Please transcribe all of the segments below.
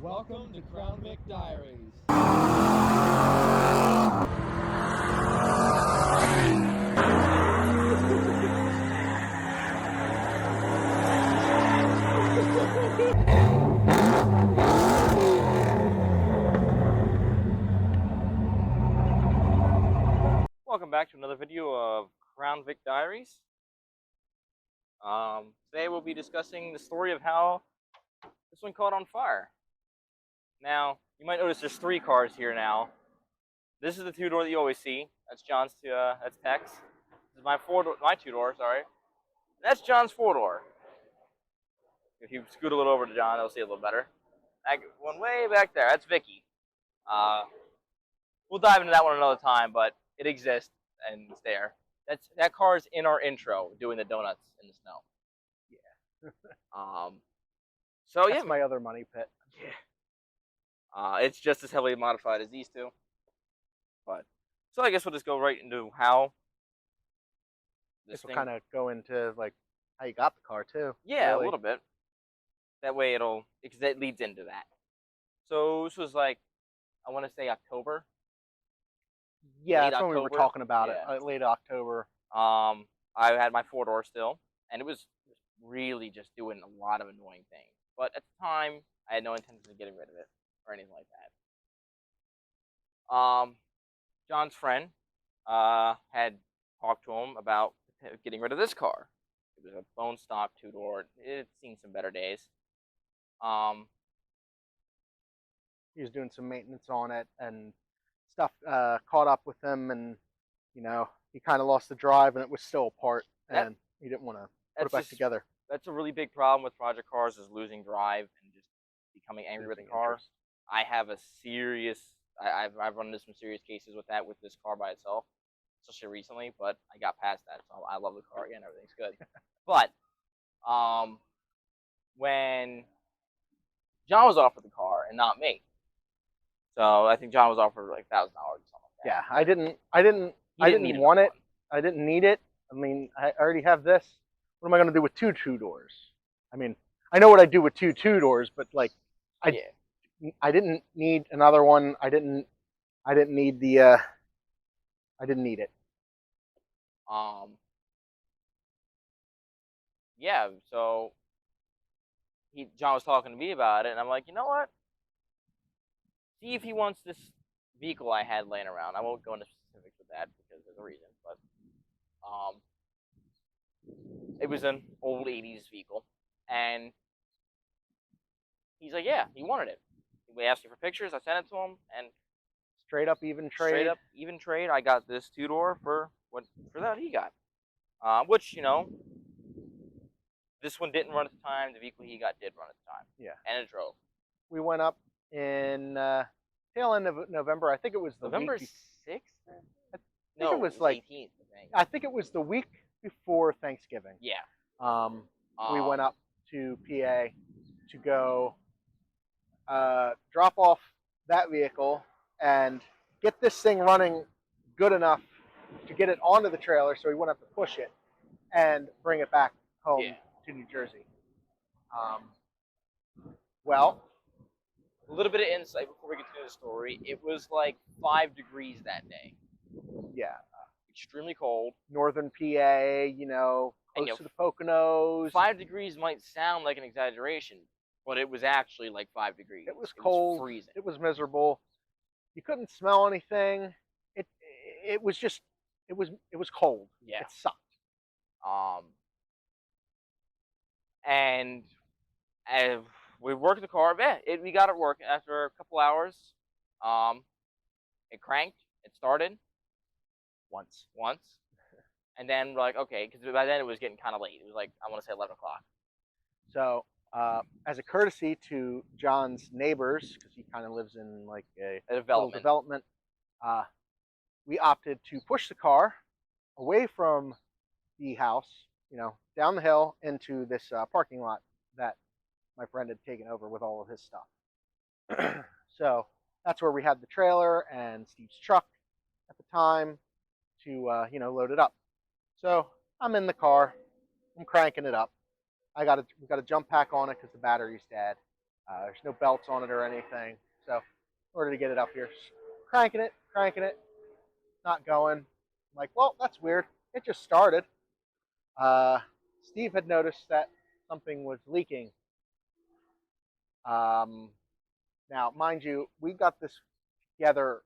Welcome to Crown Vic Diaries. Welcome back to another video of Crown Vic Diaries. Today we'll be discussing the story of how this one caught on fire. Now, you might notice there's three cars here now. This is the two-door that you always see. That's John's. That's Tex. This is my two-door. Sorry. That's John's four-door. If you scoot a little over to John, they'll see it a little better. That one way back there. That's Vicky. We'll dive into that one another time, but it exists and it's there. That car is in our intro doing the donuts in the snow. Yeah. So That's my other money pit. Yeah. It's just as heavily modified as these two. But so I guess we'll just go right into how This will kind of go into like how you got the car too. Yeah, really. A little bit. That way because that leads into that. So this was like, I want to say October. Yeah, that's when we were talking about it. Late October. I had my four-door still, and it was really just doing a lot of annoying things. But at the time, I had no intention of getting rid of it or anything like that. John's friend had talked to him about getting rid of this car. It was a bone stock two-door. It had seen some better days. He was doing some maintenance on it, and stuff caught up with him, and he kind of lost the drive, and it was still apart, and he didn't want to put it back together. That's a really big problem with project cars, is losing drive and just becoming angry with the car. I have a serious, I've run into some serious cases with that with this car by itself, especially recently, but I got past that, so I love the car again, everything's good. But when John was offered the car and not me, so I think John was offered like $1,000 or something like that. Yeah, I didn't want it. I didn't need it. I mean, I already have this. What am I going to do with two two-doors? I mean, I know what I do with two two-doors, but like, I didn't need another one. I didn't need the. I didn't need it. Yeah. So John was talking to me about it, and I'm like, you know what? See if he wants this vehicle I had laying around. I won't go into specifics with that because there's a reason, but it was an old 80s vehicle, and he's like, yeah, he wanted it. We asked him for pictures, I sent it to him, and straight up even trade. Straight up even trade. I got this two-door for that he got, which this one didn't run at the time. The vehicle he got did run at the time. Yeah, and it drove. We went up in tail end of November. I think it was the November week 6th. No, it was like 18th. I think it was the week before Thanksgiving. Yeah. We went up to PA to go drop off that vehicle and get this thing running good enough to get it onto the trailer, so we wouldn't have to push it and bring it back home to New Jersey. Well, a little bit of insight before we continue the story. It was like 5 degrees that day. Yeah. Extremely cold. Northern PA, close to the Poconos. 5 degrees might sound like an exaggeration, but it was actually like 5 degrees. It was cold. It was freezing. It was miserable. You couldn't smell anything. It was just, it was cold. Yeah. It sucked. And we worked the car. We got it working after a couple hours. It cranked. It started. Once. And then we're like, okay, because by then it was getting kind of late. It was like, I want to say 11 o'clock. So as a courtesy to John's neighbors, because he kind of lives in like a development, we opted to push the car away from the house, down the hill into this parking lot that my friend had taken over with all of his stuff. So that's where we had the trailer and Steve's truck at the time to load it up. So I'm in the car, I'm cranking it up. We got a jump pack on it because the battery's dead. There's no belts on it or anything. So in order to get it up here, cranking it, not going. I'm like, well, that's weird. It just started. Steve had noticed that something was leaking. Now, mind you, we got this together,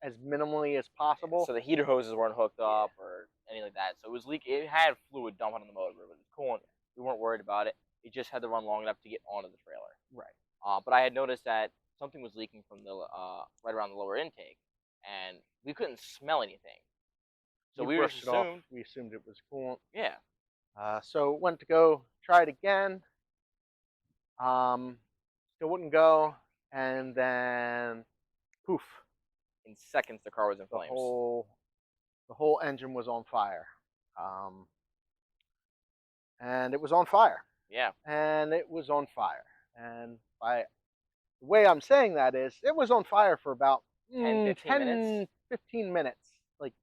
as minimally as possible. So the heater hoses weren't hooked up or anything like that. So it was leaking. It had fluid dumping on the motor, but it was cool. We weren't worried about it. It just had to run long enough to get onto the trailer. Right. But I had noticed that something was leaking from the right around the lower intake, and we couldn't smell anything. So we assumed it was coolant. Yeah. So went to go try it again. Still wouldn't go, and then poof. In seconds, the car was in flames. The whole engine was on fire. And it was on fire. Yeah. And it was on fire. And the way I'm saying that is, it was on fire for about 10, 15 minutes. Like,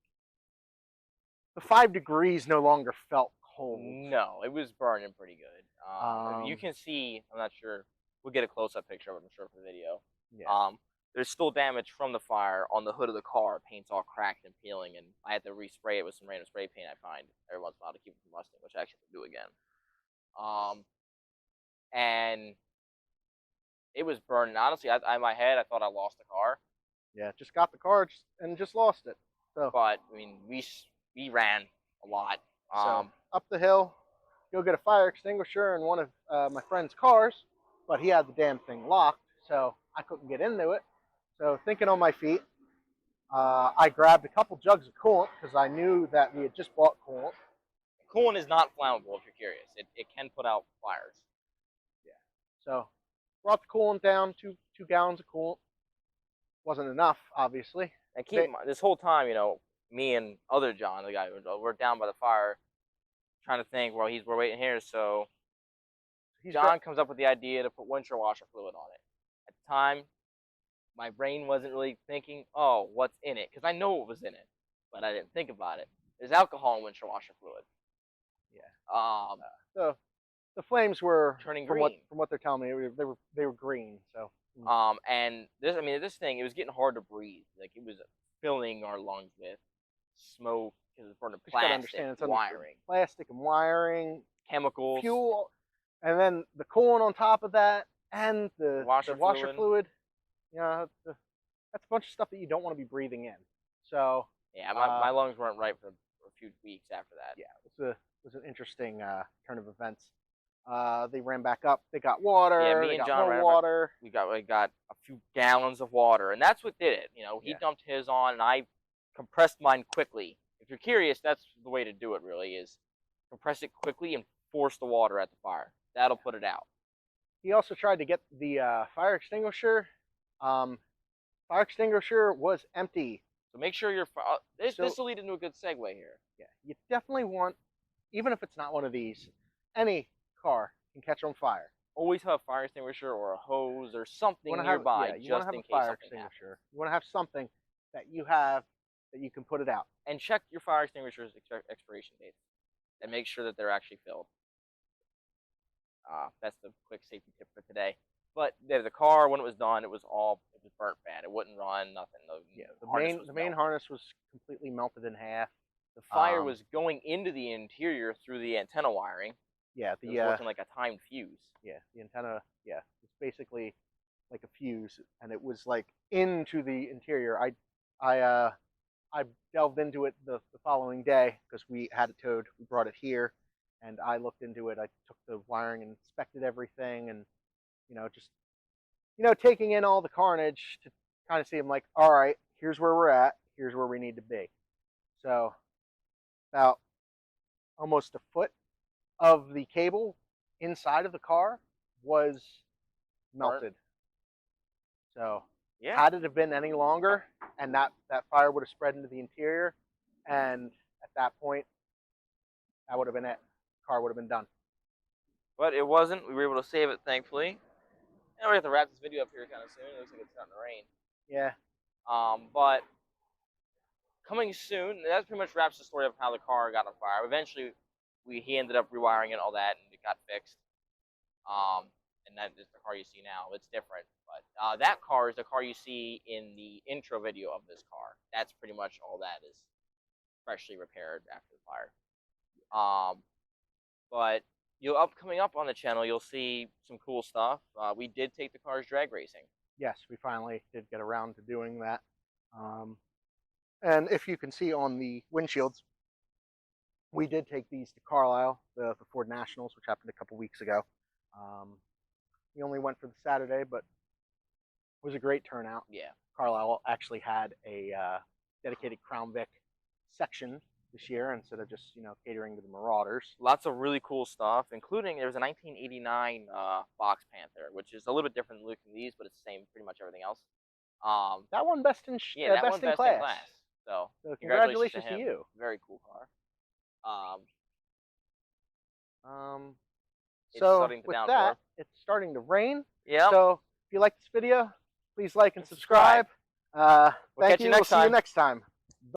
the 5 degrees no longer felt cold. No, it was burning pretty good. You can see, I'm not sure, we'll get a close-up picture of it, I'm sure, for the video. Yeah. There's still damage from the fire on the hood of the car. Paint's all cracked and peeling, and I had to respray it with some random spray paint I find every once in a while to keep it from rusting, which I actually have to do again. And it was burning. Honestly, in my head, I thought I lost the car. Yeah, just got the car and just lost it. So, but I mean, we ran a lot. So up the hill, go get a fire extinguisher in one of my friend's cars, but he had the damn thing locked, so I couldn't get into it. So thinking on my feet, I grabbed a couple jugs of coolant because I knew that we had just bought coolant. Coolant is not flammable if you're curious. It can put out fires. Yeah. So brought the coolant down, two gallons of coolant. Wasn't enough, obviously. And keep in mind, this whole time, me and other John, the guy, we're down by the fire, trying to think. Well, we're waiting here, so John comes up with the idea to put windshield washer fluid on it. At the time, my brain wasn't really thinking, oh, what's in it? Because I know what was in it, but I didn't think about it. There's alcohol in windshield washer fluid. Yeah. So the flames were turning green. From what they're telling me, they were green. So. And this thing, it was getting hard to breathe. Like, it was filling our lungs with smoke because it's burning plastic, wiring, plastic and wiring, chemicals, fuel, and then the coolant on top of that, and the washer fluid. That's a bunch of stuff that you don't want to be breathing in. So yeah, my lungs weren't right for a few weeks after that. Yeah, it was an interesting turn of events. They ran back up. They got water. Yeah, me and John ran water. We got a few gallons of water, and that's what did it. He dumped his on, and I compressed mine quickly. If you're curious, that's the way to do it. Really, is compress it quickly and force the water at the fire. That'll put it out. He also tried to get the fire extinguisher. Fire extinguisher was empty. So make sure this will lead into a good segue here. Yeah, you definitely want, even if it's not one of these, any car can catch on fire. Always have a fire extinguisher or a hose or something nearby, just in case something happens. You want to have something that you can put it out. And check your fire extinguisher's expiration dates and make sure that they're actually filled. That's the quick safety tip for today. But the car, when it was done, it was burnt bad. It wouldn't run, nothing. The main harness was completely melted in half. The fire was going into the interior through the antenna wiring. Yeah, it was looking like a timed fuse. Yeah, the antenna. Yeah, it's basically like a fuse, and it was like into the interior. I delved into it the following day because we had it towed. We brought it here, and I looked into it. I took the wiring and inspected everything, and just taking in all the carnage to kind of see. I'm like, all right, here's where we're at. Here's where we need to be. So about almost a foot of the cable inside of the car was melted. So had it have been any longer, and that fire would have spread into the interior, and at that point, that would have been it. The car would have been done. But it wasn't. We were able to save it, thankfully. And we have to wrap this video up here kind of soon. It looks like it's starting to rain. Yeah. But coming soon, that pretty much wraps the story of how the car got on fire. Eventually, he ended up rewiring it and all that, and it got fixed. and that is the car you see now. It's different, but that car is the car you see in the intro video of this car. That's pretty much all that is freshly repaired after the fire. But coming up on the channel, you'll see some cool stuff. We did take the cars drag racing. Yes, we finally did get around to doing that. And if you can see on the windshields, we did take these to Carlisle, the Ford Nationals, which happened a couple weeks ago. We only went for the Saturday, but it was a great turnout. Yeah. Carlisle actually had a dedicated Crown Vic section this year instead of just, catering to the Marauders. Lots of really cool stuff, including there was a 1989 Fox Panther, which is a little bit different look than these, but it's the same pretty much everything else. That one best in best in class. So congratulations to you. Very cool car. So with that, it's starting to rain. Yeah. So if you like this video, please like and subscribe. Thank you. We'll see you next time.